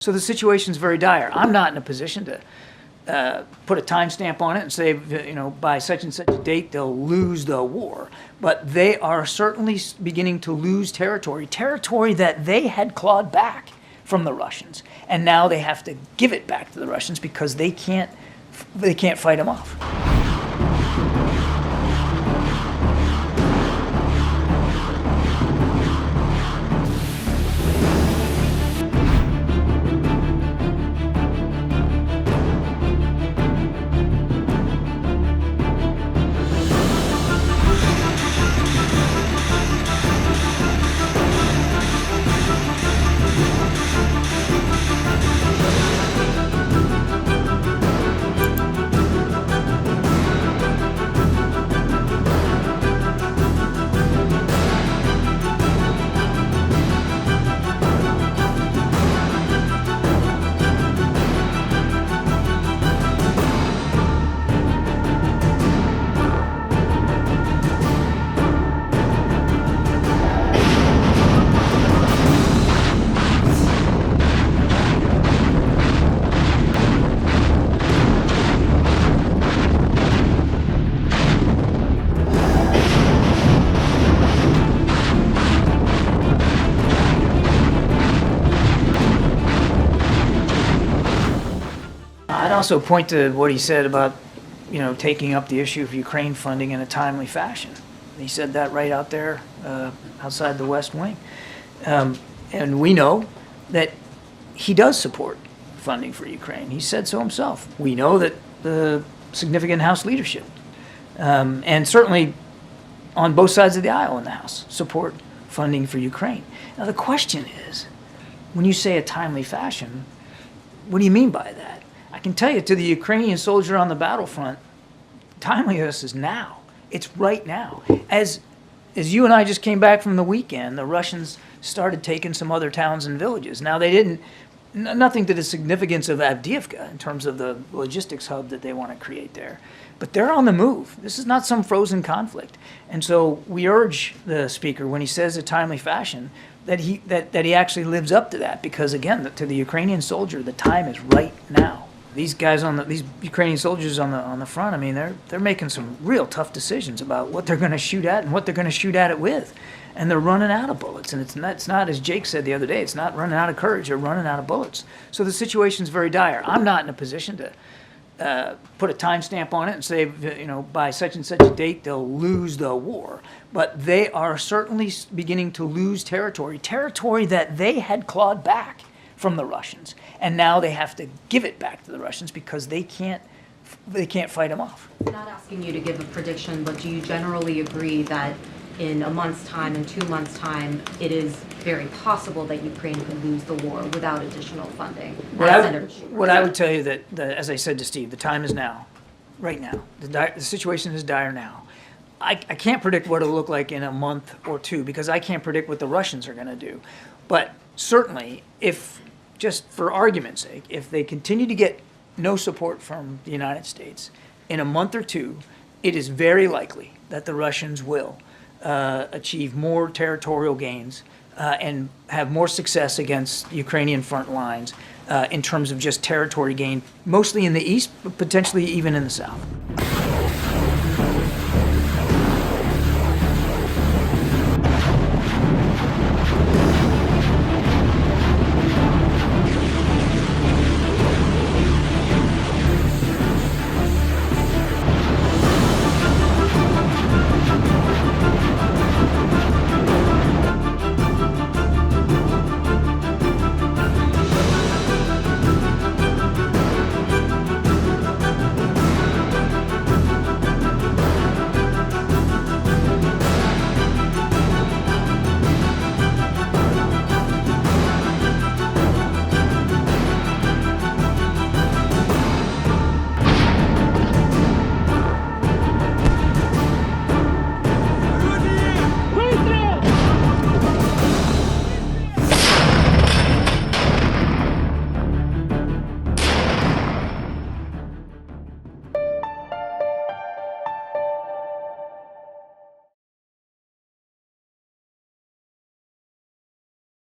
So the situation's very dire. I'm not in a position to put a timestamp on it and say, by such and such a date, they'll lose the war. But they are certainly beginning to lose territory that they had clawed back from the Russians. And now they have to give it back to the Russians because they can't fight them off. I'd also point to what he said about, taking up the issue of Ukraine funding in a timely fashion. He said that right out there outside the West Wing. And we know that he does support funding for Ukraine. He said so himself. We know that the significant House leadership, and certainly on both sides of the aisle in the House, support funding for Ukraine. Now the question is, when you say a timely fashion, what do you mean by that? I can tell you, to the Ukrainian soldier on the battlefront, timeliness is now. It's right now. As you and I just came back from the weekend, the Russians started taking some other towns and villages. Now they didn't, nothing to the significance of Avdiivka in terms of the logistics hub that they want to create there. But they're on the move. This is not some frozen conflict. And so we urge the speaker, when he says a timely fashion, that he actually lives up to that. Because again, to the Ukrainian soldier, the time is right now. These guys these Ukrainian soldiers on the front, I mean, they're making some real tough decisions about what they're going to shoot at and what they're going to shoot at it with, and they're running out of bullets. And it's not, as Jake said the other day, it's not running out of courage; they're running out of bullets. So the situation's very dire. I'm not in a position to put a timestamp on it and say, by such and such a date, they'll lose the war. But they are certainly beginning to lose territory that they had clawed back from the Russians, and now they have to give it back to the Russians because they can't fight them off. I'm not asking you to give a prediction, but do you generally agree that in a month's time, in 2 months' time, it is very possible that Ukraine could lose the war without additional funding? What I would tell you that, as I said to Steve, the time is now, right now. The situation is dire now. I can't predict what it'll look like in a month or two because I can't predict what the Russians are going to do. But certainly, just for argument's sake, if they continue to get no support from the United States, in a month or two, it is very likely that the Russians will achieve more territorial gains and have more success against Ukrainian front lines in terms of just territory gain, mostly in the east, but potentially even in the south.